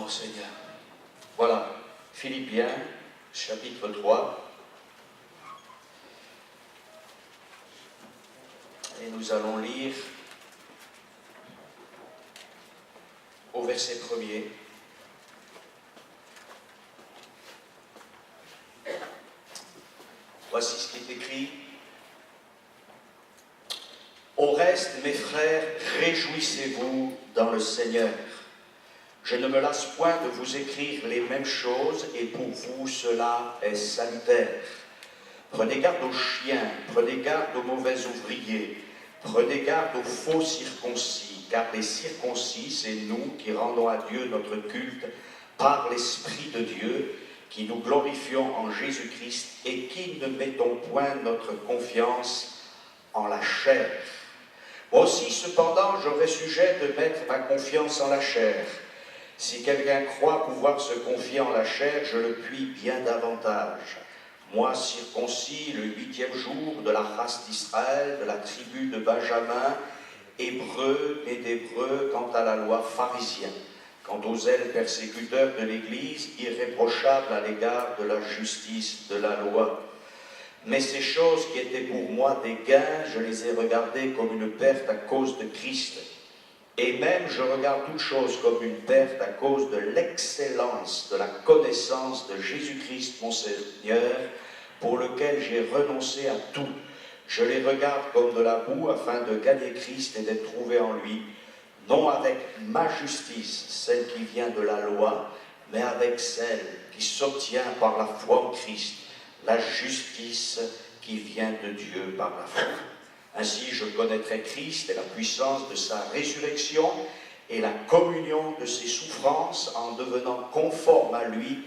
Oh Seigneur. Voilà, Philippiens, chapitre 3. Et nous allons lire au verset 1er. Voici ce qui est écrit. Au reste, mes frères, réjouissez-vous dans le Seigneur. Je ne me lasse point de vous écrire les mêmes choses, et pour vous cela est salutaire. Prenez garde aux chiens, prenez garde aux mauvais ouvriers, prenez garde aux faux circoncis, car les circoncis, c'est nous qui rendons à Dieu notre culte par l'Esprit de Dieu, qui nous glorifions en Jésus-Christ et qui ne mettons point notre confiance en la chair. Moi aussi, cependant, j'aurais sujet de mettre ma confiance en la chair. Si quelqu'un croit pouvoir se confier en la chair, je le puis bien davantage. Moi, circoncis le 8e jour de la race d'Israël, de la tribu de Benjamin, hébreu, né d'hébreu, quant à la loi pharisien, quant aux zèles persécuteurs de l'Église, irréprochables à l'égard de la justice de la loi. Mais ces choses qui étaient pour moi des gains, je les ai regardées comme une perte à cause de Christ. Et même je regarde toutes choses comme une perte à cause de l'excellence de la connaissance de Jésus-Christ mon Seigneur, pour lequel j'ai renoncé à tout. Je les regarde comme de la boue afin de gagner Christ et d'être trouvé en lui, non avec ma justice, celle qui vient de la loi, mais avec celle qui s'obtient par la foi en Christ, la justice qui vient de Dieu par la foi. Ainsi je connaîtrai Christ et la puissance de sa résurrection et la communion de ses souffrances en devenant conforme à lui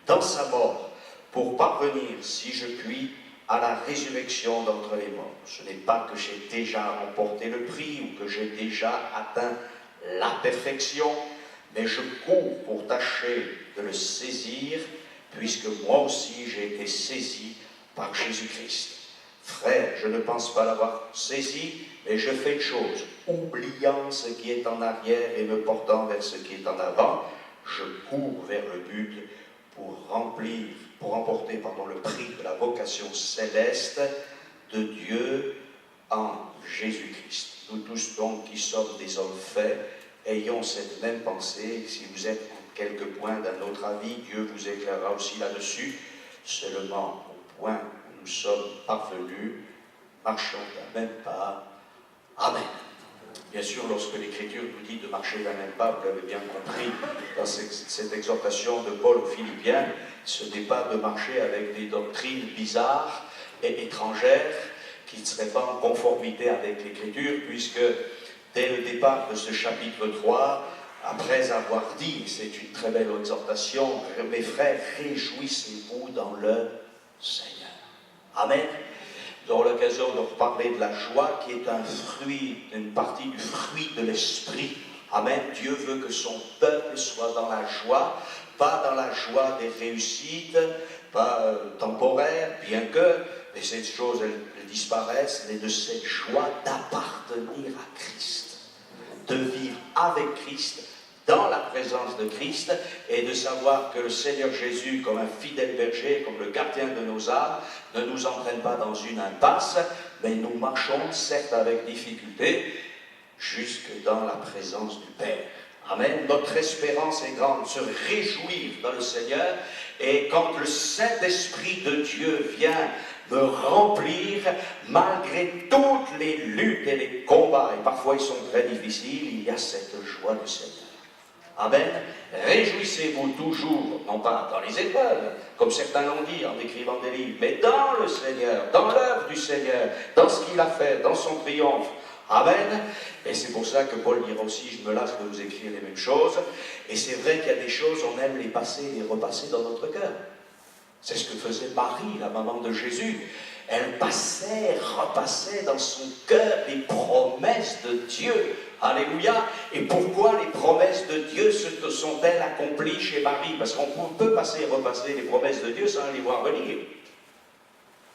dans sa mort, pour parvenir, si je puis, à la résurrection d'entre les morts. Ce n'est pas que j'ai déjà remporté le prix ou que j'ai déjà atteint la perfection, mais je cours pour tâcher de le saisir, puisque moi aussi j'ai été saisi par Jésus-Christ. Frère, je ne pense pas l'avoir saisi, mais je fais une chose, oubliant ce qui est en arrière et me portant vers ce qui est en avant, je cours vers le but pour remporter le prix de la vocation céleste de Dieu en Jésus-Christ. Nous tous donc qui sommes des hommes faits, ayons cette même pensée. Si vous êtes en quelques points d'un autre avis, Dieu vous éclairera aussi là-dessus. Seulement au point où nous sommes parvenus, marchons d'un même pas. Amen. Bien sûr, lorsque l'Écriture nous dit de marcher d'un même pas, vous l'avez bien compris, dans cette exhortation de Paul aux Philippiens, ce n'est pas de marcher avec des doctrines bizarres et étrangères qui ne seraient pas en conformité avec l'Écriture, puisque dès le départ de ce chapitre 3, après avoir dit, c'est une très belle exhortation, mes frères, réjouissez-vous dans le Seigneur. Amen. Nous aurons l'occasion de reparler de la joie qui est un fruit, une partie du fruit de l'esprit. Amen. Dieu veut que son peuple soit dans la joie, pas dans la joie des réussites, pas temporaires, bien que, mais ces choses elles disparaissent, mais de cette joie d'appartenir à Christ, de vivre avec Christ, dans la présence de Christ, et de savoir que le Seigneur Jésus, comme un fidèle berger, comme le gardien de nos âmes, ne nous entraîne pas dans une impasse, mais nous marchons, certes avec difficulté, jusque dans la présence du Père. Amen. Notre espérance est grande, se réjouir dans le Seigneur, et quand le Saint-Esprit de Dieu vient me remplir, malgré toutes les luttes et les combats, et parfois ils sont très difficiles, il y a cette joie du Seigneur. Amen. Réjouissez-vous toujours, non pas dans les épreuves, comme certains l'ont dit en écrivant des livres, mais dans le Seigneur, dans l'œuvre du Seigneur, dans ce qu'il a fait, dans son triomphe. Amen. Et c'est pour ça que Paul dira aussi, je me lasse de vous écrire les mêmes choses. Et c'est vrai qu'il y a des choses, on aime les passer et les repasser dans notre cœur. C'est ce que faisait Marie, la maman de Jésus. Elle passait, repassait dans son cœur les promesses de Dieu. Alléluia. Et pourquoi les promesses de Dieu se sont-elles accomplies chez Marie? Parce qu'on peut passer et repasser les promesses de Dieu sans les voir venir.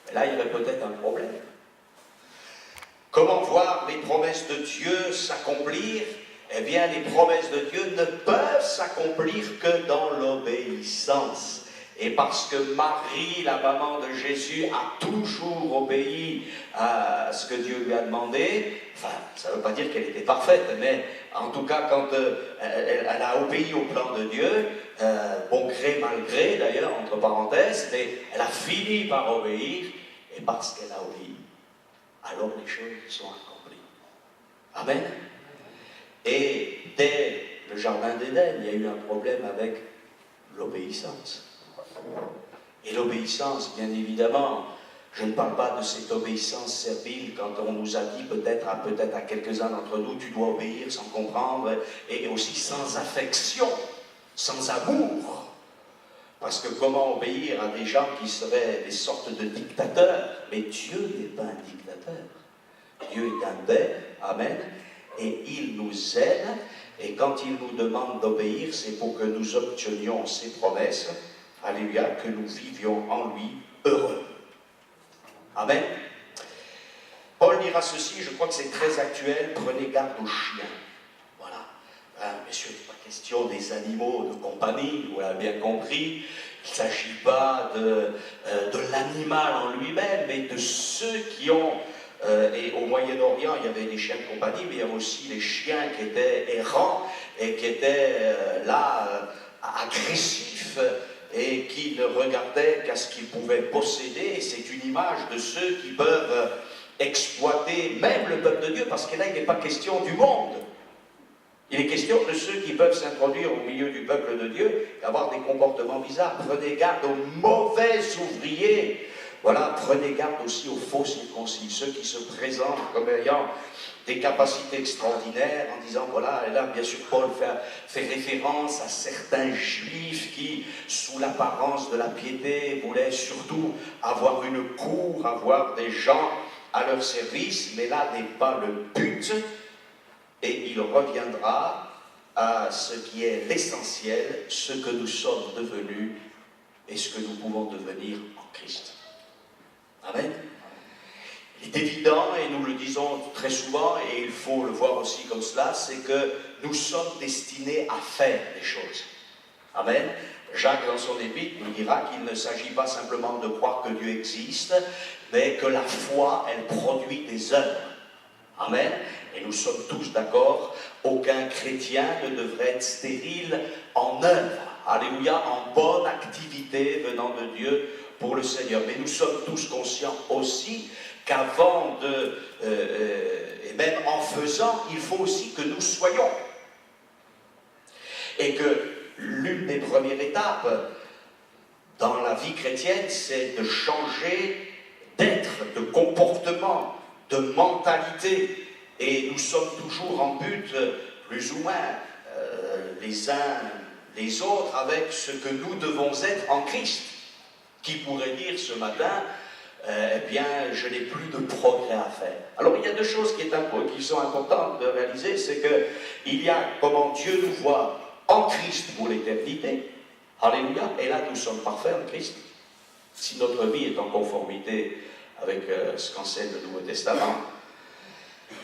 Mais là, il y aurait peut-être un problème. Comment voir les promesses de Dieu s'accomplir? eh bien les promesses de Dieu ne peuvent s'accomplir que dans l'obéissance. Et parce que Marie, la maman de Jésus, a toujours obéi à ce que Dieu lui a demandé, enfin, ça ne veut pas dire qu'elle était parfaite, mais en tout cas, quand elle a obéi au plan de Dieu, bon gré, mal gré d'ailleurs, entre parenthèses, mais elle a fini par obéir, et parce qu'elle a obéi, alors les choses sont accomplies. Amen. Et dès le jardin d'Éden, il y a eu un problème avec l'obéissance. Et l'obéissance, bien évidemment, je ne parle pas de cette obéissance servile quand on nous a dit peut-être à quelques-uns d'entre nous, tu dois obéir sans comprendre, et aussi sans affection, sans amour. Parce que comment obéir à des gens qui seraient des sortes de dictateurs? Mais Dieu n'est pas un dictateur. Dieu est un Père, Amen, et il nous aime, et quand il nous demande d'obéir, c'est pour que nous obtenions ses promesses, alléluia, que nous vivions en lui heureux. Amen. Paul dira ceci, je crois que c'est très actuel, prenez garde aux chiens. Voilà. Messieurs, il n'est pas question des animaux de compagnie, vous l'avez bien compris. Il ne s'agit pas de l'animal en lui-même, mais de ceux qui ont... et au Moyen-Orient, il y avait des chiens de compagnie, mais il y avait aussi les chiens qui étaient errants et qui étaient agressifs, et qui ne regardaient qu'à ce qu'ils pouvaient posséder. C'est une image de ceux qui peuvent exploiter même le peuple de Dieu, parce que là, il n'est pas question du monde. Il est question de ceux qui peuvent s'introduire au milieu du peuple de Dieu et avoir des comportements bizarres. Prenez garde aux mauvais ouvriers. Voilà, prenez garde aussi aux faux circoncis, ceux qui se présentent comme ayant des capacités extraordinaires en disant, voilà, et là, bien sûr, Paul fait référence à certains juifs qui, sous l'apparence de la piété, voulaient surtout avoir une cour, avoir des gens à leur service, mais là n'est pas le but, et il reviendra à ce qui est l'essentiel, ce que nous sommes devenus et ce que nous pouvons devenir en Christ. Amen. Il est évident, et nous le disons très souvent, et il faut le voir aussi comme cela, c'est que nous sommes destinés à faire des choses. Amen. Jacques, dans son épître, nous dira qu'il ne s'agit pas simplement de croire que Dieu existe, mais que la foi, elle produit des œuvres. Amen. Et nous sommes tous d'accord, aucun chrétien ne devrait être stérile en œuvre. Alléluia, en bonne activité venant de Dieu pour le Seigneur. Mais nous sommes tous conscients aussi qu'avant et même en faisant, il faut aussi que nous soyons. Et que l'une des premières étapes dans la vie chrétienne, c'est de changer d'être, de comportement, de mentalité. Et nous sommes toujours en but, plus ou moins, les uns les autres, avec ce que nous devons être en Christ. Qui pourrait dire ce matin, eh bien, je n'ai plus de progrès à faire. Alors, il y a deux choses qui sont importantes de réaliser, c'est qu'il y a comment Dieu nous voit en Christ pour l'éternité. Alléluia. Et là, nous sommes parfaits en Christ. Si notre vie est en conformité avec ce qu'enseigne le Nouveau Testament.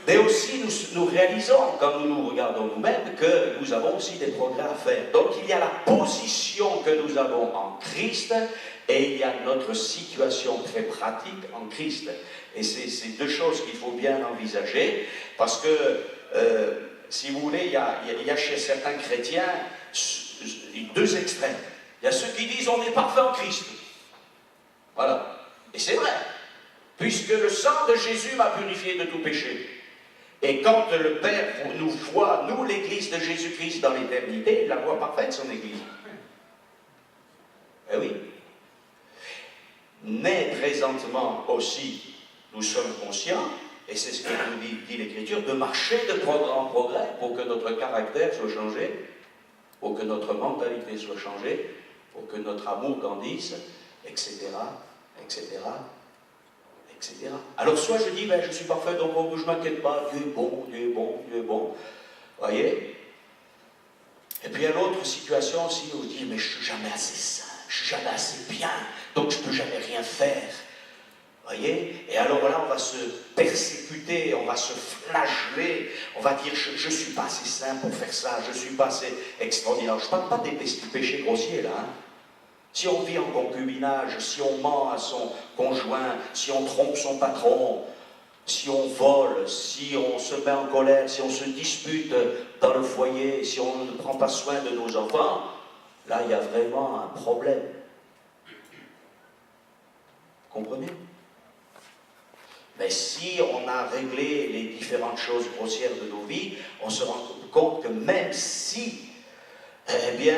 Mais aussi, nous réalisons, quand nous nous regardons nous-mêmes, que nous avons aussi des progrès à faire. Donc, il y a la position que nous avons en Christ, et il y a notre situation très pratique en Christ. Et c'est deux choses qu'il faut bien envisager, parce que, si vous voulez, il y a chez certains chrétiens deux extrêmes. Il y a ceux qui disent on est parfait en Christ. Voilà. Et c'est vrai. Puisque le sang de Jésus m'a purifié de tout péché. Et quand le Père nous voit, nous, l'Église de Jésus-Christ dans l'éternité, il la voit parfaite, son Église. Eh oui. Mais présentement aussi, nous sommes conscients, et c'est ce que nous dit l'Écriture, de marcher de progrès en progrès pour que notre caractère soit changé, pour que notre mentalité soit changée, pour que notre amour grandisse, etc., etc., etc. Alors soit je dis, ben, je suis parfait, donc je ne m'inquiète pas, Dieu est bon, Dieu est bon, Dieu est bon. Voyez? Et puis il y a l'autre situation aussi où je dis, mais je ne suis jamais assez saint, je ne suis jamais assez bien, donc je ne peux jamais rien faire. Voyez? Et alors là, on va se persécuter, on va se flageller, on va dire je ne suis pas assez saint pour faire ça, je ne suis pas assez extraordinaire. Je ne parle pas des péchés grossiers là. Hein. Si on vit en concubinage, si on ment à son conjoint, si on trompe son patron, si on vole, si on se met en colère, si on se dispute dans le foyer, si on ne prend pas soin de nos enfants, là il y a vraiment un problème. Comprenez? Mais si on a réglé les différentes choses grossières de nos vies, on se rend compte que même si, eh bien,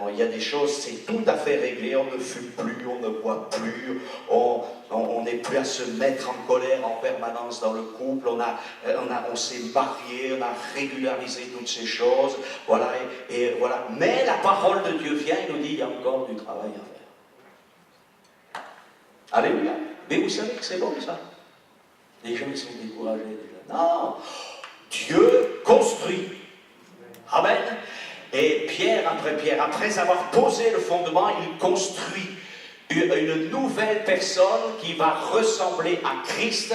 il y a des choses, c'est tout à fait réglé, on ne fume plus, on ne boit plus, on n'est plus à se mettre en colère en permanence dans le couple, on s'est marié, on a régularisé toutes ces choses, voilà, et voilà. Mais la parole de Dieu vient et nous dit, il y a encore du travail à faire. Alléluia. Mais vous savez que c'est bon ça. Les gens ils sont découragés déjà. Non, Dieu construit. Amen. Et pierre, après avoir posé le fondement, il construit une nouvelle personne qui va ressembler à Christ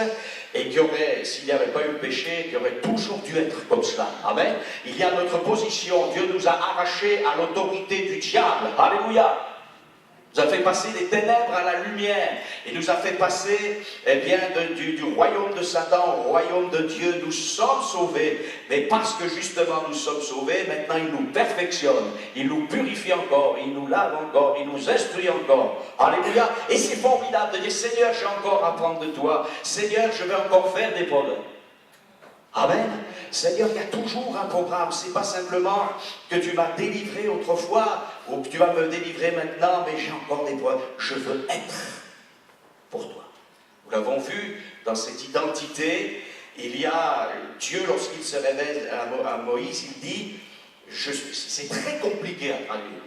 et qui aurait, s'il n'y avait pas eu le péché, qui aurait toujours dû être comme cela. Amen. Il y a notre position. Dieu nous a arrachés à l'autorité du diable. Alléluia. Il nous a fait passer des ténèbres à la lumière. Il nous a fait passer du royaume de Satan au royaume de Dieu. Nous sommes sauvés. Mais parce que justement nous sommes sauvés, maintenant il nous perfectionne. Il nous purifie encore. Il nous lave encore. Il nous instruit encore. Alléluia. Et c'est formidable de dire, Seigneur, j'ai encore à apprendre de toi. Seigneur, je vais encore faire des progrès. Amen. Seigneur, il y a toujours un programme. Ce n'est pas simplement que tu m'as délivré autrefois ou que tu vas me délivrer maintenant, mais j'ai encore des problèmes. Je veux être pour toi. Nous l'avons vu dans cette identité. Il y a Dieu, lorsqu'il se révèle à Moïse, il dit, c'est très compliqué à traduire.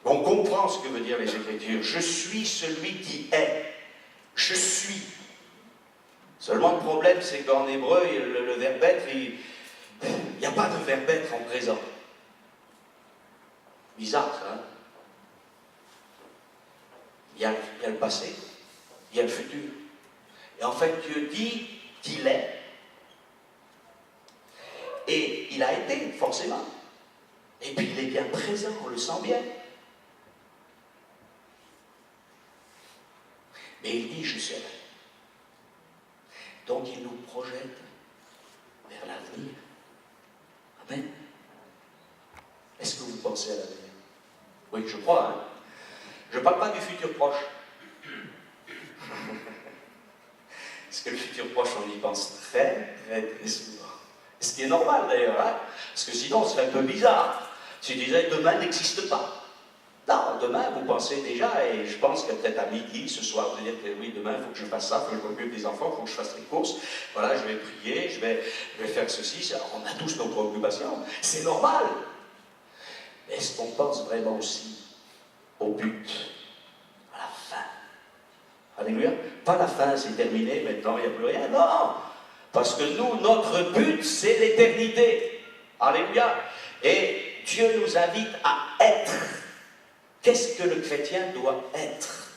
On comprend ce que veut dire les Écritures. Je suis celui qui est. Je suis. Seulement le problème, c'est qu'en hébreu, le verbe être, il n'y a pas de verbe être en présent. Bizarre, ça, hein? Il y a le passé, il y a le futur. Et en fait, Dieu dit qu'il est. Et il a été, forcément. Et puis il est bien présent, on le sent bien. Mais il dit, je serai. Donc il nous projette vers l'avenir. Amen. Est-ce que vous pensez à l'avenir? Oui, je crois. Hein? Je ne parle pas du futur proche. Parce que le futur proche, on y pense très, très, très souvent. Ce qui est normal d'ailleurs. Hein? Parce que sinon, ce serait un peu bizarre. Si tu disais, demain n'existe pas. Non, demain, vous pensez déjà, et je pense que peut-être à midi, ce soir, vous allez dire que oui, demain, il faut que je fasse ça, il faut que je m'occupe des enfants, il faut que je fasse les courses, voilà, je vais prier, je vais faire ceci, on a tous nos préoccupations, c'est normal. Mais est-ce qu'on pense vraiment aussi au but, à la fin? Alléluia. Pas la fin, c'est terminé, maintenant il n'y a plus rien, non. Parce que nous, notre but, c'est l'éternité. Alléluia. Et Dieu nous invite à être. Qu'est-ce que le chrétien doit être?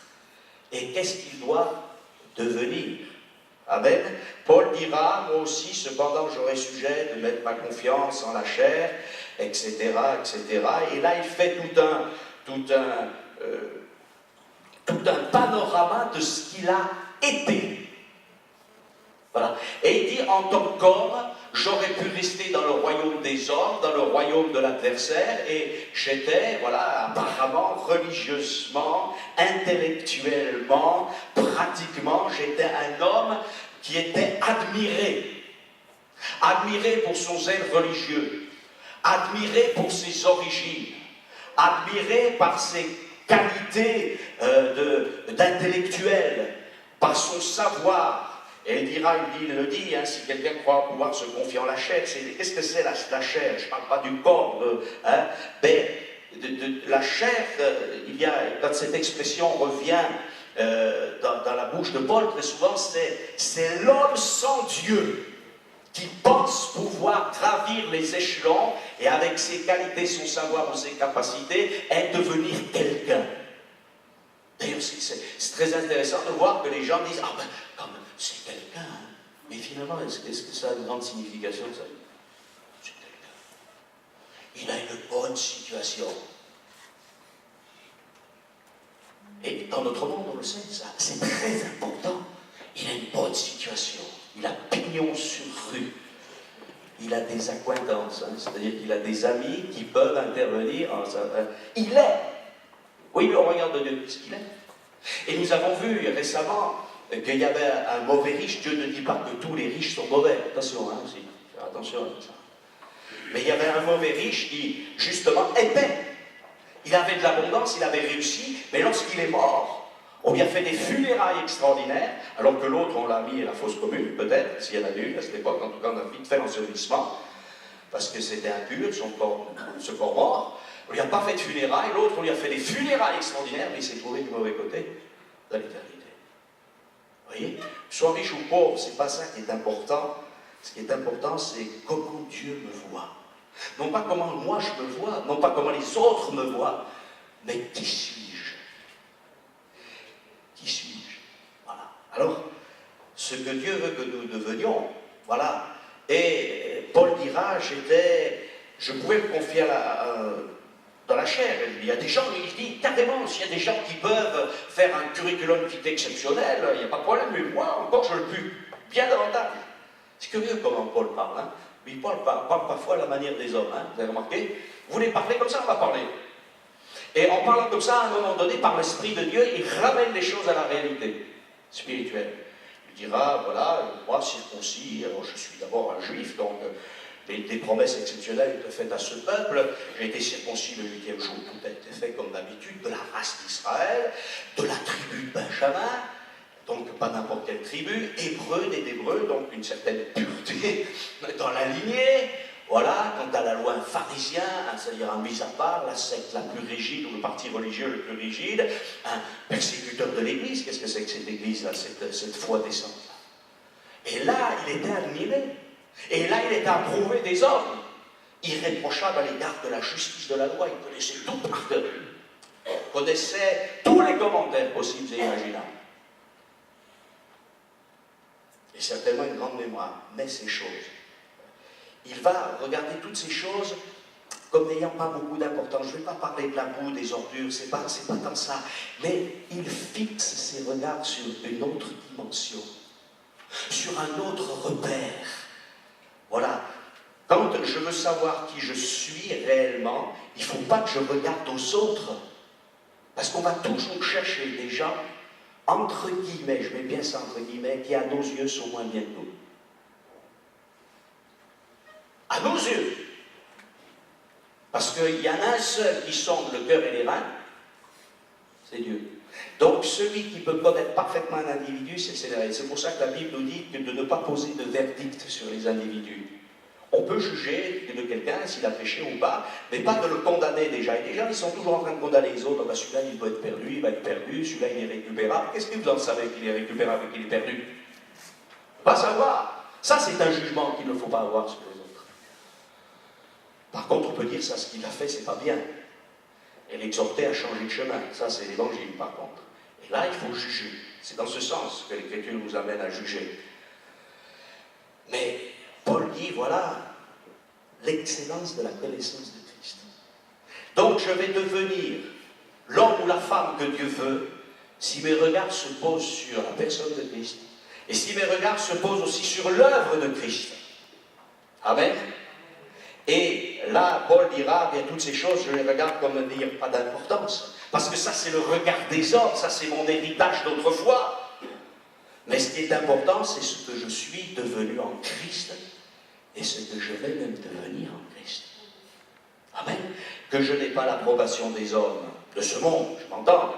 Et qu'est-ce qu'il doit devenir? Amen. Paul dira, moi aussi, cependant, j'aurai sujet de mettre ma confiance en la chair, etc., etc. Et là, il fait tout un panorama de ce qu'il a été. Voilà. Et il dit, en tant qu'homme, j'aurais pu rester dans le royaume des hommes, dans le royaume de l'adversaire, et j'étais, voilà, apparemment, religieusement, intellectuellement, pratiquement, j'étais un homme qui était admiré. Admiré pour son zèle religieux, admiré pour ses origines, admiré par ses qualités d'intellectuel, par son savoir. Et il le dit, hein, si quelqu'un croit pouvoir se confier en la chair, qu'est-ce que c'est la chair? Je ne parle pas du corps, mais la chair, quand cette expression revient dans la bouche de Paul, très souvent, c'est l'homme sans Dieu qui pense pouvoir gravir les échelons et avec ses qualités, son savoir ou ses capacités, devenir quelqu'un. D'ailleurs, c'est très intéressant de voir que les gens disent « Ah ben, quand même, c'est quelqu'un. Hein. » Mais finalement, est-ce que ça a une grande signification, ça? C'est quelqu'un. Il a une bonne situation. Et dans notre monde, on le sait, ça, c'est très important. Il a une bonne situation. Il a pignon sur rue. Il a des accointances, hein, c'est-à-dire qu'il a des amis qui peuvent intervenir. Il est. Oui, mais on regarde Dieu, ce qu'il est. Et nous avons vu récemment qu'il y avait un mauvais riche. Dieu ne dit pas que tous les riches sont mauvais. Attention, hein, aussi. Attention à ça. Mais il y avait un mauvais riche qui, justement, était. Il avait de l'abondance, il avait réussi, mais lorsqu'il est mort, on lui a fait des funérailles extraordinaires, alors que l'autre, on l'a mis à la fosse commune, peut-être, s'il y en a eu à cette époque. En tout cas, on a vite fait l'ensevelissement, parce que c'était impur, ce corps mort. On lui a pas fait de funérailles, l'autre, on lui a fait des funérailles extraordinaires, mais il s'est trouvé du mauvais côté de l'éternité. Vous voyez, soit riche ou pauvre, c'est pas ça qui est important. Ce qui est important, c'est comment Dieu me voit. Non pas comment moi je me vois, non pas comment les autres me voient, mais qui suis-je? Qui suis-je? Voilà. Alors, ce que Dieu veut que nous devenions, voilà. Et Paul dira, je pouvais me confier dans la chair. Il y a des gens, il dit carrément, s'il y a des gens qui peuvent faire un curriculum vitae exceptionnel, il n'y a pas de problème, mais moi, encore, je le puis bien davantage. C'est curieux comment Paul parle, hein. Mais Paul parle parfois à la manière des hommes, hein. Vous avez remarqué? Vous voulez parler comme ça, on va parler. Et en parlant comme ça, à un moment donné, par l'Esprit de Dieu, il ramène les choses à la réalité spirituelle. Il dira, voilà, moi, circoncis, alors je suis d'abord un juif, donc des promesses exceptionnelles étaient faites à ce peuple. J'ai été circoncis le 8e jour, tout a été fait comme d'habitude, de la race d'Israël, de la tribu de Benjamin, donc pas n'importe quelle tribu, hébreu des Hébreux, donc une certaine pureté dans la lignée. Voilà, quant à la loi, un pharisien, c'est-à-dire un mis à part, la secte la plus rigide, ou le parti religieux le plus rigide, un persécuteur de l'Église. Qu'est-ce que c'est que cette Église-là, cette foi décente? Et là, il était admiré. Et là, il était approuvé des hommes. Irréprochable à l'égard de la justice de la loi. Il connaissait tout par cœur. Il connaissait tous les commentaires possibles et imaginables. Et certainement une grande mémoire, mais ces choses. Il va regarder toutes ces choses comme n'ayant pas beaucoup d'importance. Je ne vais pas parler de la boue, des ordures, c'est pas tant ça. Mais il fixe ses regards sur une autre dimension, sur un autre repère. Voilà. Quand je veux savoir qui je suis réellement, il ne faut pas que je regarde aux autres. Parce qu'on va toujours chercher des gens, entre guillemets, je mets bien ça entre guillemets, qui à nos yeux sont moins bien que nous. À nos yeux. Parce qu'il y en a un seul qui sonde le cœur et les reins, c'est Dieu. Donc celui qui peut connaître parfaitement un individu, c'est le Seigneur. C'est pour ça que la Bible nous dit de ne pas poser de verdict sur les individus. On peut juger de quelqu'un s'il a péché ou pas, mais pas de le condamner déjà. Et déjà, ils sont toujours en train de condamner les autres. Ben, celui-là, il doit être perdu, il va être perdu, celui-là, il est récupérable. Qu'est-ce que vous en savez qu'il est récupérable et qu'il est perdu? Pas savoir. Ça, c'est un jugement qu'il ne faut pas avoir sur les autres. Par contre, on peut dire ça, ce qu'il a fait, c'est pas bien. Et l'exhorter à changer de chemin. Ça, c'est l'évangile, par contre. Et là, il faut juger. C'est dans ce sens que l'Écriture nous amène à juger. Mais Paul dit, voilà, l'excellence de la connaissance de Christ. Donc, je vais devenir l'homme ou la femme que Dieu veut si mes regards se posent sur la personne de Christ et si mes regards se posent aussi sur l'œuvre de Christ. Amen. Et là, Paul dira, bien toutes ces choses, je les regarde comme n'ayant pas d'importance. Parce que ça, c'est le regard des hommes, ça, c'est mon héritage d'autrefois. Mais ce qui est important, c'est ce que je suis devenu en Christ et ce que je vais même devenir en Christ. Amen. Que je n'ai pas l'approbation des hommes de ce monde, je m'entends.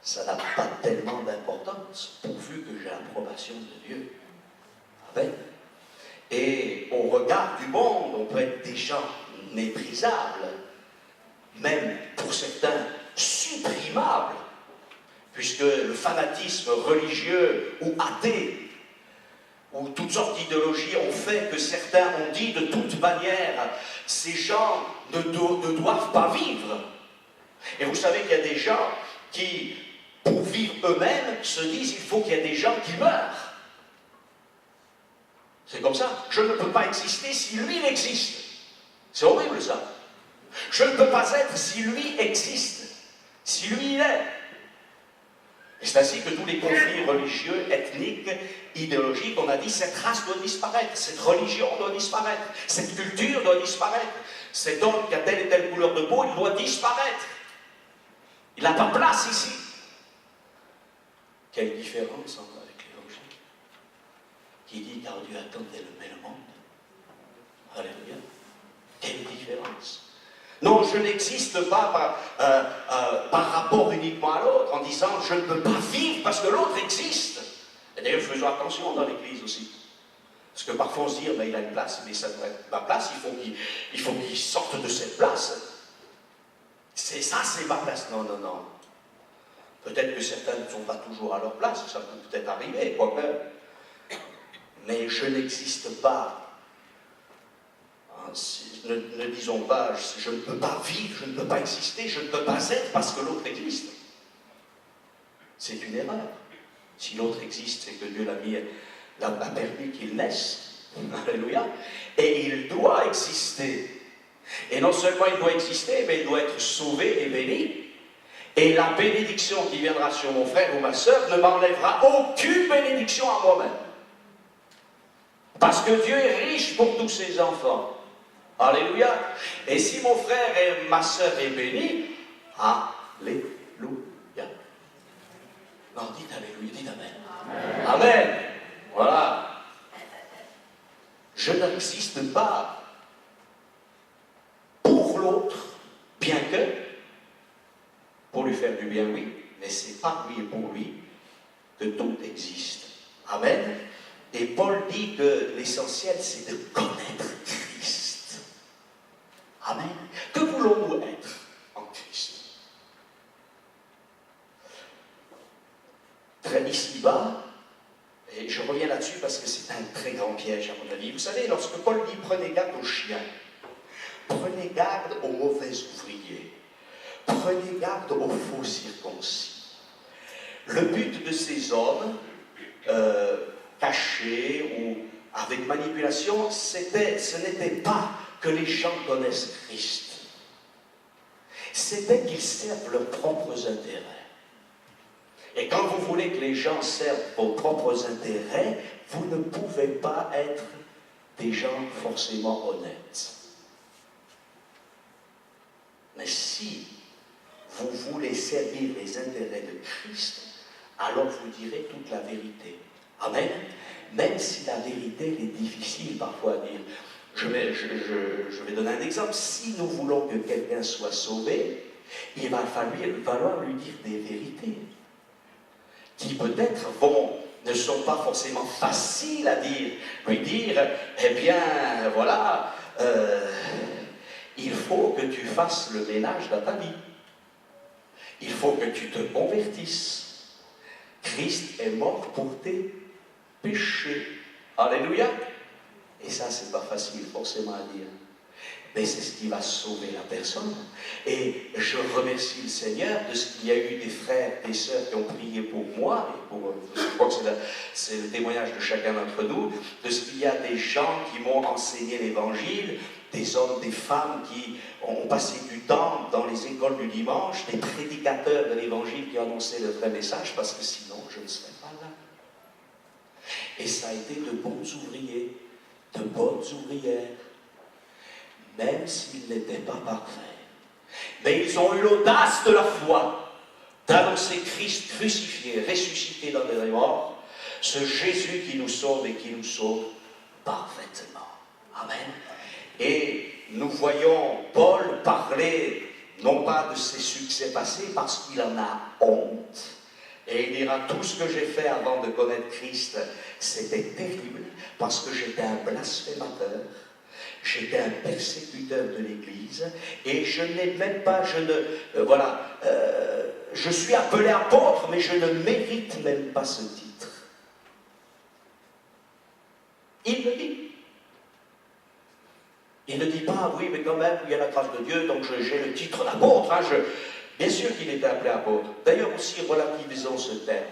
Ça n'a pas tellement d'importance, pourvu que j'ai l'approbation de Dieu. Amen. Et au regard du monde, on peut être des gens méprisables, même pour certains supprimables, puisque le fanatisme religieux ou athée, ou toutes sortes d'idéologies ont fait que certains ont dit de toute manière, ces gens ne doivent pas vivre. Et vous savez qu'il y a des gens qui pour vivre eux-mêmes, se disent il faut qu'il y ait des gens qui meurent. C'est comme ça. Je ne peux pas exister si lui il existe. C'est horrible ça. Je ne peux pas être si lui existe, si lui il est. Et c'est ainsi que tous les conflits religieux, ethniques, idéologiques, on a dit cette race doit disparaître, cette religion doit disparaître, cette culture doit disparaître, cet homme qui a telle et telle couleur de peau, il doit disparaître. Il n'a pas place ici. Quelle différence entre avec l'évangile qui dit car Dieu a tant aimé le monde. Alléluia. Quelle différence. Non, je n'existe pas par rapport uniquement à l'autre, en disant je ne peux pas vivre parce que l'autre existe. Et d'ailleurs, faisons attention dans l'Église aussi. Parce que parfois on se dit, il a une place, mais ça doit être ma place, il faut qu'il sorte de cette place. C'est ça, c'est ma place. Non, non, non. Peut-être que certains ne sont pas toujours à leur place, ça peut peut-être arriver, quoique. Mais je n'existe pas. Ne disons pas, je ne peux pas vivre, je ne peux pas exister, je ne peux pas être parce que l'autre existe. C'est une erreur. Si l'autre existe, c'est que Dieu l'a permis qu'il naisse. Alléluia. Et il doit exister. Et non seulement il doit exister, mais il doit être sauvé et béni. Et la bénédiction qui viendra sur mon frère ou ma soeur ne m'enlèvera aucune bénédiction à moi-même. Parce que Dieu est riche pour tous ses enfants. Alléluia. Et si mon frère et ma soeur est béni, alléluia. Non, dites alléluia, dites amen. Amen. Amen. Voilà. Je n'existe pas pour l'autre, bien que, pour lui faire du bien, oui, mais c'est par lui et pour lui que tout existe. Amen. Et Paul dit que l'essentiel, c'est de connaître Christ. Amen. Que voulons-nous être en Christ? Très ici-bas, et je reviens là-dessus parce que c'est un très grand piège à mon avis. Vous savez, lorsque Paul dit prenez garde aux chiens, prenez garde aux mauvais ouvriers, prenez garde aux faux circoncis. Le but de ces hommes, cachés ou avec manipulation, ce n'était pas que les gens connaissent Christ. C'était qu'ils servent leurs propres intérêts. Et quand vous voulez que les gens servent vos propres intérêts, vous ne pouvez pas être des gens forcément honnêtes. Mais si vous voulez servir les intérêts de Christ, alors vous direz toute la vérité. Amen. Même si la vérité est difficile parfois à dire. Je vais donner un exemple. Si nous voulons que quelqu'un soit sauvé, il va falloir lui dire des vérités qui peut-être ne sont pas forcément faciles à dire. Lui dire, eh bien, voilà, il faut que tu fasses le ménage dans ta vie. Il faut que tu te convertisses. Christ est mort pour tes péchés. Alléluia. Et ça, c'est pas facile forcément à dire. Mais c'est ce qui va sauver la personne. Et je remercie le Seigneur de ce qu'il y a eu des frères et des sœurs qui ont prié pour moi, et je crois que c'est le témoignage de chacun d'entre nous, de ce qu'il y a des gens qui m'ont enseigné l'Évangile, des hommes, des femmes qui ont passé du temps dans les écoles du dimanche, des prédicateurs de l'Évangile qui annonçaient le vrai message, parce que sinon je ne serais pas là. Et ça a été de bons ouvriers, de bonnes ouvrières, même s'ils n'étaient pas parfaits. Mais ils ont eu l'audace de la foi d'annoncer Christ crucifié, ressuscité dans les morts, ce Jésus qui nous sauve et qui nous sauve parfaitement. Amen. Et nous voyons Paul parler non pas de ses succès passés parce qu'il en a honte. Et il dira, tout ce que j'ai fait avant de connaître Christ, c'était terrible parce que j'étais un blasphémateur. J'étais un persécuteur de l'Église et je n'ai même pas, je suis appelé apôtre, mais je ne mérite même pas ce titre. Il le dit. Il ne dit pas, oui, mais quand même, il y a la grâce de Dieu, donc j'ai le titre d'apôtre. Hein, Bien sûr qu'il était appelé apôtre. D'ailleurs aussi, relativisons ce terme.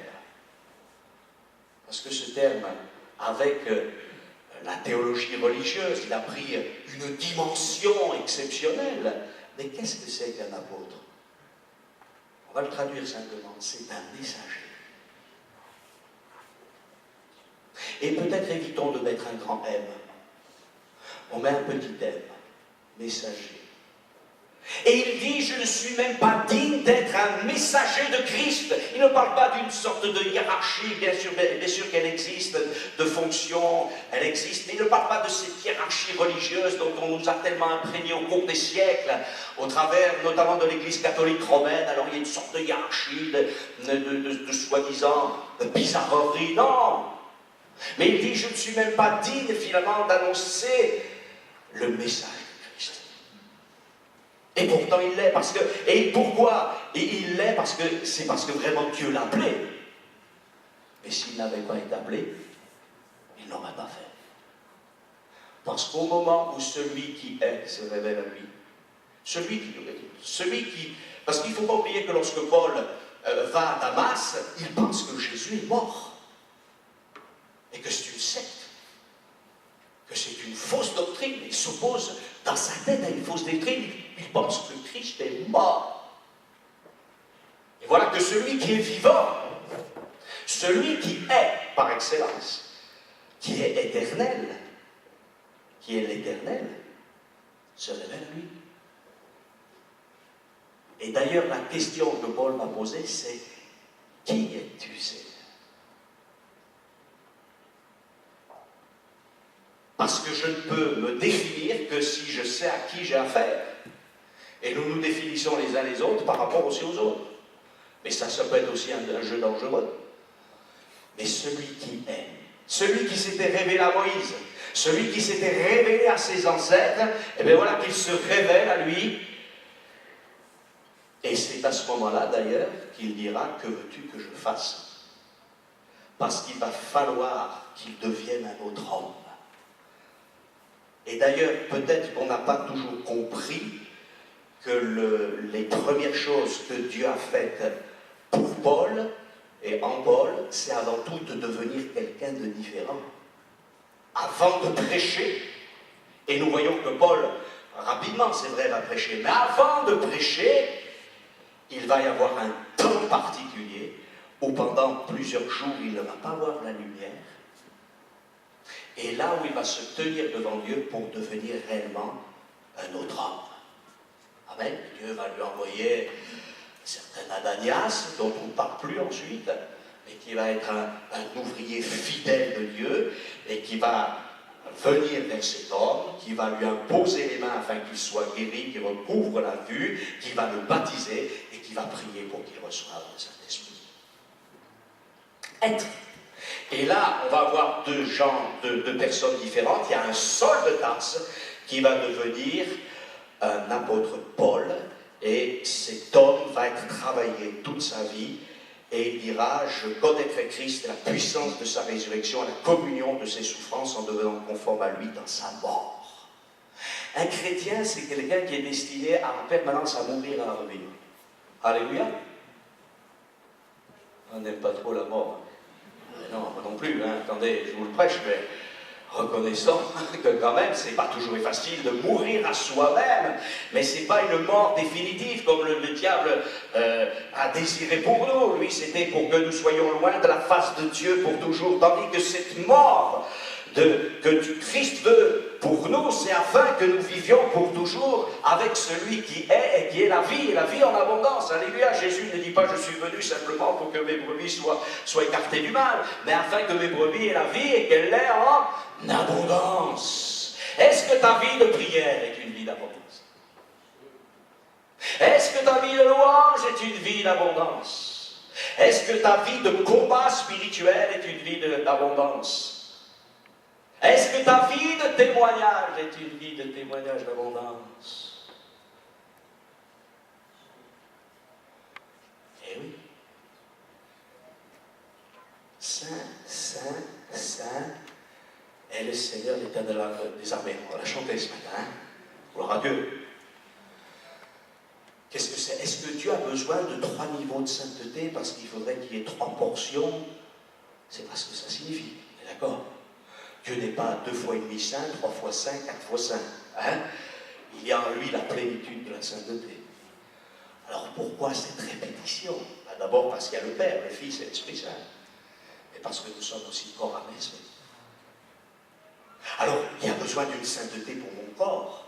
Parce que ce terme, avec la théologie religieuse, il a pris une dimension exceptionnelle. Mais qu'est-ce que c'est qu'un apôtre? On va le traduire simplement, c'est un messager. Et peut-être évitons de mettre un grand M. On met un petit M, messager. Et il dit, je ne suis même pas digne d'être un messager de Christ. Il ne parle pas d'une sorte de hiérarchie, bien sûr qu'elle existe, de fonction, elle existe, mais il ne parle pas de cette hiérarchie religieuse dont on nous a tellement imprégné au cours des siècles, au travers notamment de l'Église catholique romaine. Alors il y a une sorte de hiérarchie, de soi-disant bizarrerie. Non! Mais il dit, je ne suis même pas digne finalement d'annoncer le message. Et pourtant il l'est, parce que... Et pourquoi? Et il l'est parce que c'est parce que vraiment Dieu l'a appelé. Mais s'il n'avait pas été appelé, il n'aurait pas fait. Parce qu'au moment où celui qui est se révèle à lui, celui qui... Parce qu'il ne faut pas oublier que lorsque Paul va à Damas, il pense que Jésus est mort. Et que c'est une secte. Que c'est une fausse doctrine. Il s'oppose dans sa tête à une fausse doctrine. Il pense que Christ est mort. Et voilà que celui qui est vivant, celui qui est par excellence, qui est éternel, qui est l'éternel, se révèle à lui. Et d'ailleurs, la question que Paul m'a posée, c'est qui es-tu, Seigneur? Parce que je ne peux me définir que si je sais à qui j'ai affaire. Et nous nous définissons les uns les autres par rapport aussi aux autres. Mais ça peut être aussi un jeu dangereux. Mais celui qui est, celui qui s'était révélé à Moïse, celui qui s'était révélé à ses ancêtres, et bien voilà qu'il se révèle à lui. Et c'est à ce moment-là d'ailleurs qu'il dira, que veux-tu que je fasse? Parce qu'il va falloir qu'il devienne un autre homme. Et d'ailleurs, peut-être qu'on n'a pas toujours compris que les premières choses que Dieu a faites pour Paul et en Paul, c'est avant tout de devenir quelqu'un de différent. Avant de prêcher, et nous voyons que Paul, rapidement c'est vrai, va prêcher, mais avant de prêcher, il va y avoir un temps particulier où pendant plusieurs jours, il ne va pas voir la lumière. Et là où il va se tenir devant Dieu pour devenir réellement un autre homme. Amen. Dieu va lui envoyer un certain Ananias, dont on ne parle plus ensuite, mais qui va être un ouvrier fidèle de Dieu, et qui va venir vers cet homme, qui va lui imposer les mains afin qu'il soit guéri, qu'il recouvre la vue, qui va le baptiser, et qui va prier pour qu'il reçoive le Saint-Esprit. Être. Et là, on va avoir deux genres de personnes différentes. Il y a un Saul de Tarse qui va devenir un apôtre Paul, et cet homme va être travaillé toute sa vie, et il dira, je connaîtrai Christ, la puissance de sa résurrection, la communion de ses souffrances en devenant conforme à lui dans sa mort. Un chrétien, c'est quelqu'un qui est destiné en permanence à mourir et à revivre. Alléluia. On n'aime pas trop la mort. Non, moi non plus, hein. Attendez, je vous le prêche, mais reconnaissons que quand même, c'est pas toujours facile de mourir à soi-même, mais c'est pas une mort définitive comme le diable a désiré pour nous. Lui, c'était pour que nous soyons loin de la face de Dieu pour toujours, tandis que cette mort que Christ veut pour nous, c'est afin que nous vivions pour toujours avec celui qui est et qui est la vie, et la vie en abondance. Alléluia. Jésus ne dit pas, je suis venu simplement pour que mes brebis soient écartées du mal, mais afin que mes brebis aient la vie et qu'elle l'ait en abondance. Est-ce que ta vie de prière est une vie d'abondance? Est-ce que ta vie de louange est une vie d'abondance? Est-ce que ta vie de combat spirituel est une vie d'abondance? Est-ce que ta vie de témoignage est une vie de témoignage d'abondance? Eh oui. Saint, Saint, Saint est le Seigneur des armées. On l'a chanté ce matin. Gloire à Dieu. Qu'est-ce que c'est? Est-ce que Dieu a besoin de 3 niveaux de sainteté parce qu'il faudrait qu'il y ait 3 portions? C'est pas ce que ça signifie, on est d'accord? Dieu n'est pas 2 fois et demi saint, 3 fois saint, 4 fois saint. Hein? Il y a en lui la plénitude de la sainteté. Alors pourquoi cette répétition? D'abord parce qu'il y a le Père, le Fils et l'Esprit Saint. Et parce que nous sommes aussi corps, âme et esprit. Alors, il y a besoin d'une sainteté pour mon corps.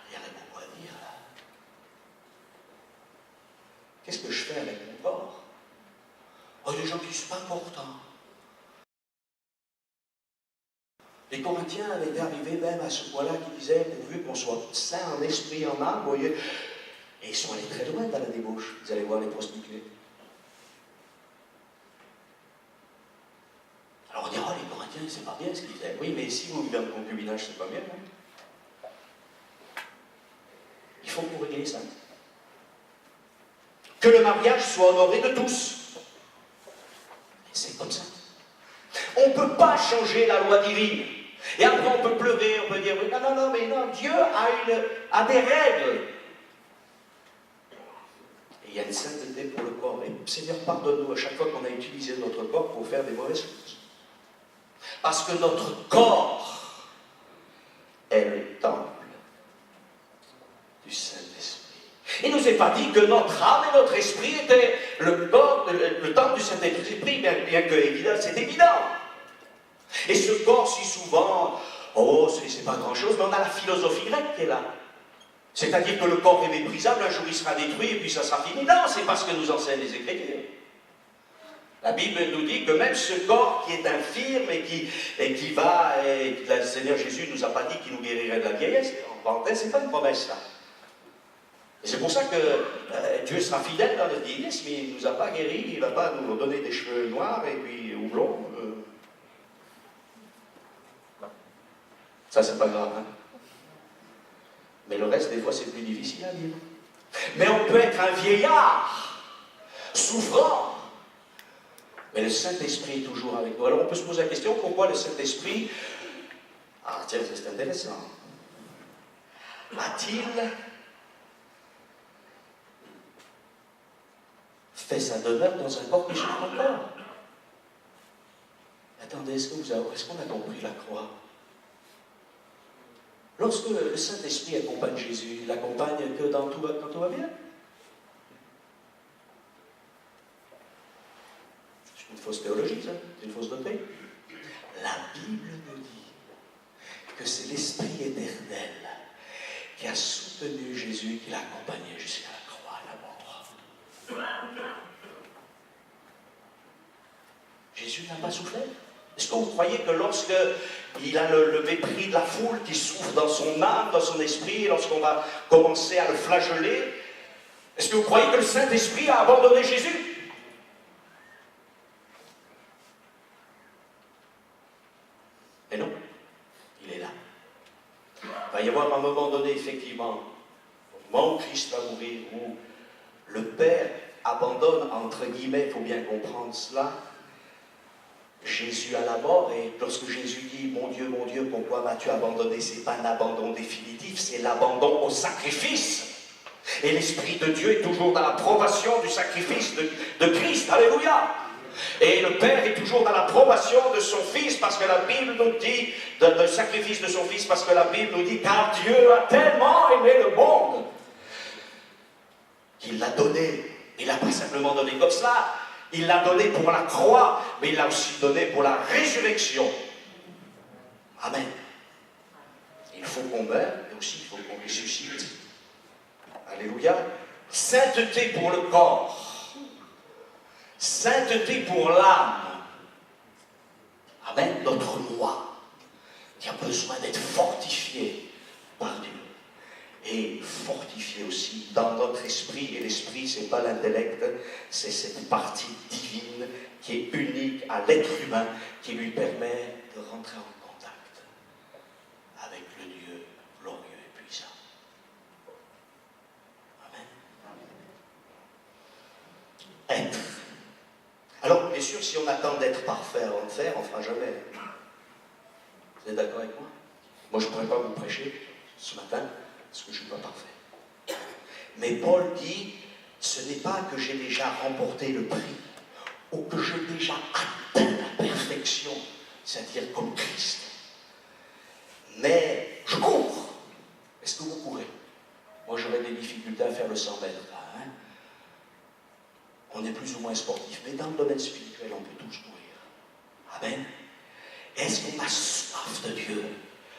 Il y aurait beaucoup à dire là. Qu'est-ce que je fais avec mon corps? Oh, des gens qui ne sont pas importants. Les Corinthiens étaient arrivés même à ce point-là qui disaient, pourvu qu'on soit saint en esprit, en âme, vous voyez. Et ils sont allés très loin dans la débauche. Vous allez voir les prostituées. Alors on dira, oh, les Corinthiens, c'est pas bien ce qu'ils faisaient. Oui, mais si vous vivez en concubinage, c'est pas bien, non? Il faut que vous réglez ça. Que le mariage soit honoré de tous. Et c'est comme ça. On ne peut pas changer la loi divine. Et après on peut pleurer, on peut dire, oui, non, mais non, Dieu a des règles. Et il y a une sainteté pour le corps. Et Seigneur, pardonne-nous à chaque fois qu'on a utilisé notre corps pour faire des mauvaises choses. Parce que notre corps est le temple du Saint-Esprit. Il ne nous est pas dit que notre âme et notre esprit étaient le temple du Saint-Esprit, bien que évidemment, c'est évident. Et ce corps, si souvent, oh, c'est pas grand-chose, mais on a la philosophie grecque qui est là. C'est-à-dire que le corps est méprisable, un jour il sera détruit et puis ça sera fini. Non, c'est pas ce que nous enseignent les Écritures. La Bible nous dit que même ce corps qui est infirme et qui va, et le Seigneur Jésus ne nous a pas dit qu'il nous guérirait de la vieillesse. En parenthèse, c'est pas une promesse là. Et c'est pour ça que Dieu sera fidèle dans notre vieillesse, mais il ne nous a pas guéris, il ne va pas nous donner des cheveux noirs et puis ou blonds. Ça, c'est pas grave, hein. Mais le reste, des fois, c'est plus difficile à vivre. Mais on peut être un vieillard, souffrant, mais le Saint-Esprit est toujours avec nous. Alors on peut se poser la question, pourquoi le Saint-Esprit, ah tiens, c'est intéressant, a-t-il fait sa demeure dans un corps qui souffre encore? Attendez, est-ce qu'on a compris la croix? Lorsque le Saint-Esprit accompagne Jésus, il l'accompagne que quand tout va bien. C'est une fausse théologie, ça. C'est une fausse doctrine. La Bible nous dit que c'est l'Esprit éternel qui a soutenu Jésus, qui l'a accompagné jusqu'à la croix, à la mort. Jésus n'a pas souffert. Est-ce que vous croyez que lorsqu'il a le mépris de la foule qui souffre dans son âme, dans son esprit, lorsqu'on va commencer à le flageller, est-ce que vous croyez que le Saint-Esprit a abandonné Jésus? Mais non, il est là. Il va y avoir un moment donné, effectivement, au moment où Christ va mourir, où le Père abandonne, entre guillemets, il faut bien comprendre cela, Jésus à la mort, et lorsque Jésus dit « Mon Dieu, pourquoi m'as-tu abandonné ?» Ce n'est pas un abandon définitif, c'est l'abandon au sacrifice. Et l'Esprit de Dieu est toujours dans l'approbation du sacrifice de Christ. Alléluia! Et le Père est toujours dans l'approbation de son Fils, parce que la Bible nous dit, le sacrifice de son Fils, parce que la Bible nous dit « Car Dieu a tellement aimé le monde qu'il l'a donné. » Il n'a pas simplement donné comme cela. Il l'a donné pour la croix, mais il l'a aussi donné pour la résurrection. Amen. Il faut qu'on meure, mais aussi il faut qu'on ressuscite. Alléluia. Sainteté pour le corps. Sainteté pour l'âme. Amen. Notre moi, qui a besoin d'être fortifié par Dieu. Et fortifié aussi dans notre esprit, et l'esprit, ce n'est pas l'intellect, c'est cette partie divine qui est unique à l'être humain, qui lui permet de rentrer en contact avec le Dieu glorieux et puissant. Amen. Être. Alors, bien sûr, si on attend d'être parfait avant de faire, on ne fera jamais. Vous êtes d'accord avec moi? Moi, je ne pourrais pas vous prêcher ce matin, parce que je ne suis pas parfait. Mais Paul dit, ce n'est pas que j'ai déjà remporté le prix, ou que j'ai déjà atteint la perfection, c'est-à-dire comme Christ. Mais je cours. Est-ce que vous courez? Moi, j'aurais des difficultés à faire le 100 mètres. Là, hein? On est plus ou moins sportif, mais dans le domaine spirituel, on peut tous courir. Amen. Est-ce qu'on a soif de Dieu?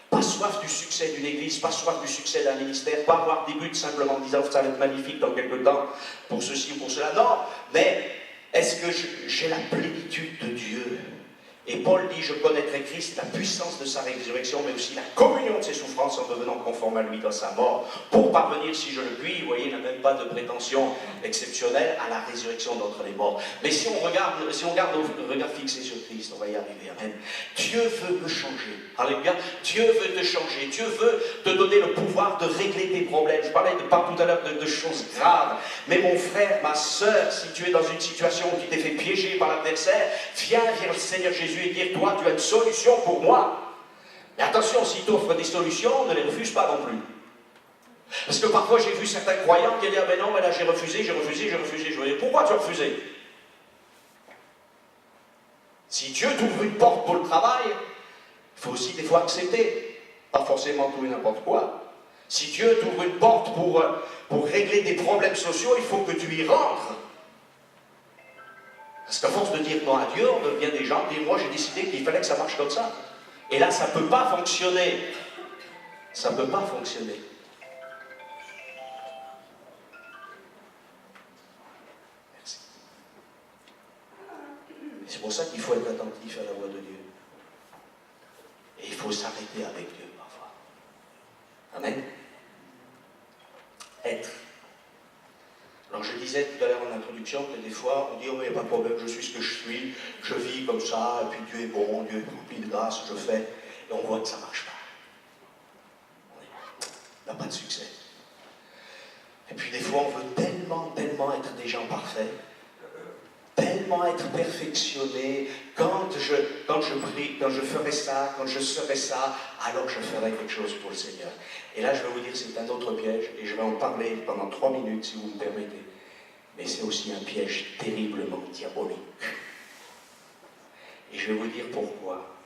Pas soif du succès d'une église, pas soif du succès d'un ministère, pas avoir des buts simplement en disant ça va être magnifique dans quelque temps, pour ceci ou pour cela. Non, mais est-ce que j'ai la plénitude de Dieu? Et Paul dit, je connaîtrai Christ, la puissance de sa résurrection, mais aussi la communion de ses souffrances en devenant conforme à lui dans sa mort, pour parvenir, si je le puis, vous voyez, il n'a même pas de prétention exceptionnelle, à la résurrection d'entre les morts. Mais si on garde le regard fixé sur Christ, on va y arriver, amen. Dieu veut me changer, alléluia. Dieu veut te changer, Dieu veut te donner le pouvoir de régler tes problèmes. Je parlais tout à l'heure de choses graves, mais mon frère, ma soeur, si tu es dans une situation où tu t'es fait piéger par l'adversaire, viens vers le Seigneur Jésus et dire, toi, tu as une solution pour moi. Mais attention, si tu offres des solutions, ne les refuse pas non plus. Parce que parfois, j'ai vu certains croyants qui disent, ah ben non, mais là, j'ai refusé. Je me dis, pourquoi tu as refusé? Si Dieu t'ouvre une porte pour le travail, il faut aussi des fois accepter. Pas forcément tout et n'importe quoi. Si Dieu t'ouvre une porte pour régler des problèmes sociaux, il faut que tu y rentres. Parce qu'à force de dire non à Dieu, on devient des gens qui disent, moi j'ai décidé qu'il fallait que ça marche comme ça. Et là, ça ne peut pas fonctionner. Ça ne peut pas fonctionner. Merci. C'est pour ça qu'il faut être attentif à la voix de Dieu. Et il faut s'arrêter avec Dieu parfois. Amen. Être. Alors je disais tout à l'heure en introduction que des fois on dit, oh mais il n'y a pas de problème, je suis ce que je suis, je vis comme ça, et puis Dieu est bon, Dieu est rempli de grâce, je fais, et on voit que ça ne marche pas. On n'a pas de succès. Et puis des fois on veut tellement être des gens parfaits, tellement être perfectionnés, quand je prie, quand je ferai ça, quand je serai ça, alors je ferai quelque chose pour le Seigneur. Et là je vais vous dire, c'est un autre piège, et je vais en parler pendant 3 minutes si vous me permettez. Mais c'est aussi un piège terriblement diabolique. Et je vais vous dire pourquoi.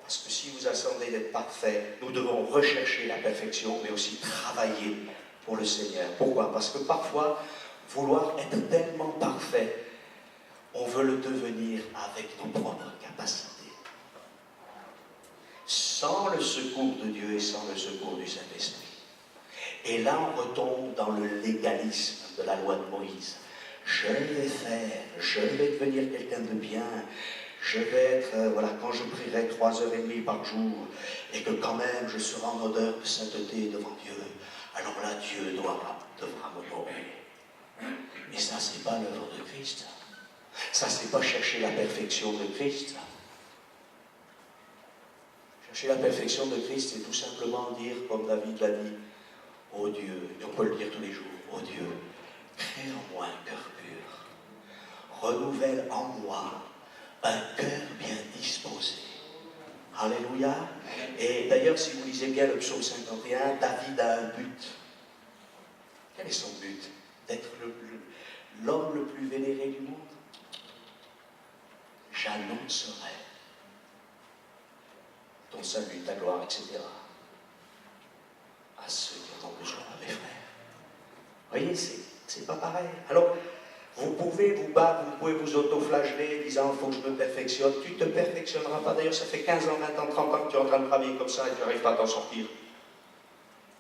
Parce que si vous attendez d'être parfait, nous devons rechercher la perfection, mais aussi travailler pour le Seigneur. Pourquoi? Parce que parfois, vouloir être tellement parfait, on veut le devenir avec nos propres capacités. Sans le secours de Dieu et sans le secours du Saint-Esprit. Et là, on retombe dans le légalisme de la loi de Moïse. Je vais faire, je vais devenir quelqu'un de bien, je vais être, quand je prierai 3h30 par jour, et que quand même je serai en odeur de sainteté devant Dieu, alors là, Dieu devra m'honorer. Mais ça, c'est pas l'œuvre de Christ. Ça, c'est pas chercher la perfection de Christ. Chercher la perfection de Christ, c'est tout simplement dire, comme David l'a dit, ô Dieu, et on peut le dire tous les jours, ô Dieu, crée en moi un cœur pur, renouvelle en moi un cœur bien disposé. Alléluia. Et d'ailleurs, si vous lisez bien le psaume 51, David a un but. Quel est son but? D'être l'homme le plus vénéré du monde. J'annoncerai ton salut, ta gloire, etc. à ceux qui en ont besoin, mes frères. Vous voyez, c'est pas pareil. Alors, vous pouvez vous battre, vous pouvez vous auto-flageller, disant, il faut que je me perfectionne. Tu ne te perfectionneras pas. D'ailleurs, ça fait 15 ans, 20 ans, 30 ans que tu es en train de travailler comme ça et tu n'arrives pas à t'en sortir.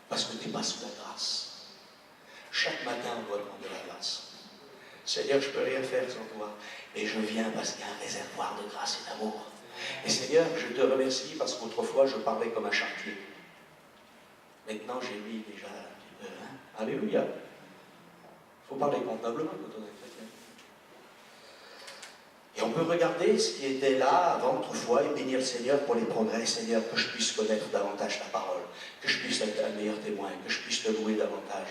Parce que tu n'es pas sous la grâce. Chaque matin, on doit demander la grâce. Seigneur, je ne peux rien faire sans toi. Et je viens parce qu'il y a un réservoir de grâce et d'amour. Et Seigneur, je te remercie parce qu'autrefois, je parlais comme un charretier. Maintenant, j'ai mis déjà un petit peu. Alléluia. Il faut parler convenablement quand on est chrétien. Et on peut regarder ce qui était là avant, autrefois, et bénir le Seigneur pour les progrès. Seigneur, que je puisse connaître davantage ta parole, que je puisse être un meilleur témoin, que je puisse te louer davantage,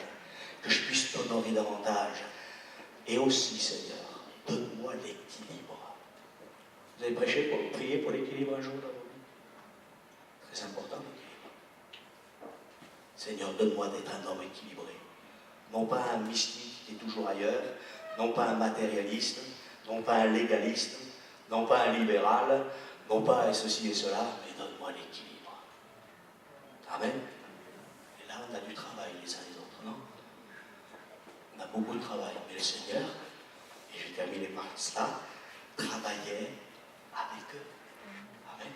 que je puisse t'honorer davantage. Et aussi, Seigneur, donne-moi l'équilibre. Vous avez prié pour l'équilibre un jour dans vos vies? Très important l'équilibre. Seigneur, donne-moi d'être un homme équilibré. non pas un mystique qui est toujours ailleurs, non pas un matérialiste, non pas un légaliste, non pas un libéral, non pas un ceci et cela, mais donne-moi l'équilibre. Amen. Et là, on a du travail les uns les autres, non? On a beaucoup de travail, mais le Seigneur, et j'ai terminé par cela, travaillait avec eux. Amen.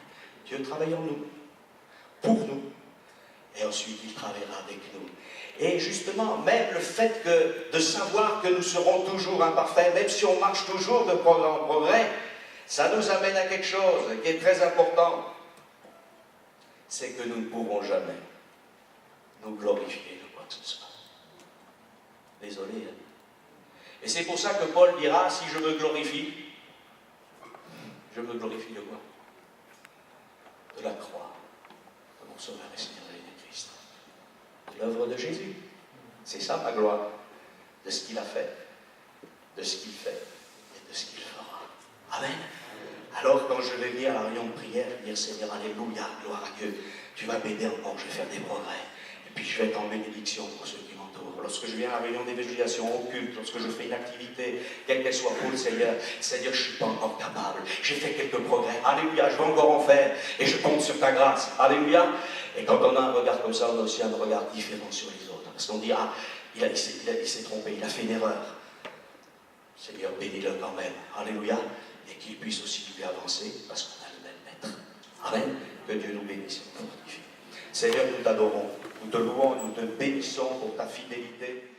Dieu travaille en nous, pour nous, et ensuite il travaillera avec nous. Et justement, même le fait de savoir que nous serons toujours imparfaits, même si on marche toujours de progrès en progrès, ça nous amène à quelque chose qui est très important. C'est que nous ne pourrons jamais nous glorifier de quoi que ce soit. Désolé. Hein? Et c'est pour ça que Paul dira, si je me glorifie de quoi? De la croix, de mon Sauveur et Seigneur Jésus-Christ. De l'œuvre de Jésus. C'est ça ma gloire. De ce qu'il a fait, de ce qu'il fait et de ce qu'il fera. Amen. Alors quand je vais venir à la réunion de prière, dire Seigneur, alléluia, gloire à Dieu, tu vas m'aider encore, je vais faire des progrès. Et puis je vais être en bénédiction pour ceux qui m'entourent. Lorsque je viens à la réunion d'évangélisation, au culte, lorsque je fais une activité, quelle qu'elle soit pour le Seigneur, Seigneur, je ne suis pas encore capable. J'ai fait quelques progrès. Alléluia, je vais encore en faire. Et je compte sur ta grâce. Alléluia. Et quand on a un regard comme ça, on a aussi un regard différent sur les autres. Parce qu'on dit, ah, il s'est trompé, il a fait une erreur. Seigneur, bénis-le quand même. Alléluia. Et qu'il puisse aussi lui avancer, parce qu'on a le même maître. Amen. Que Dieu nous bénisse et nous fortifie. Seigneur, nous t'adorons, nous te louons, nous te bénissons pour ta fidélité.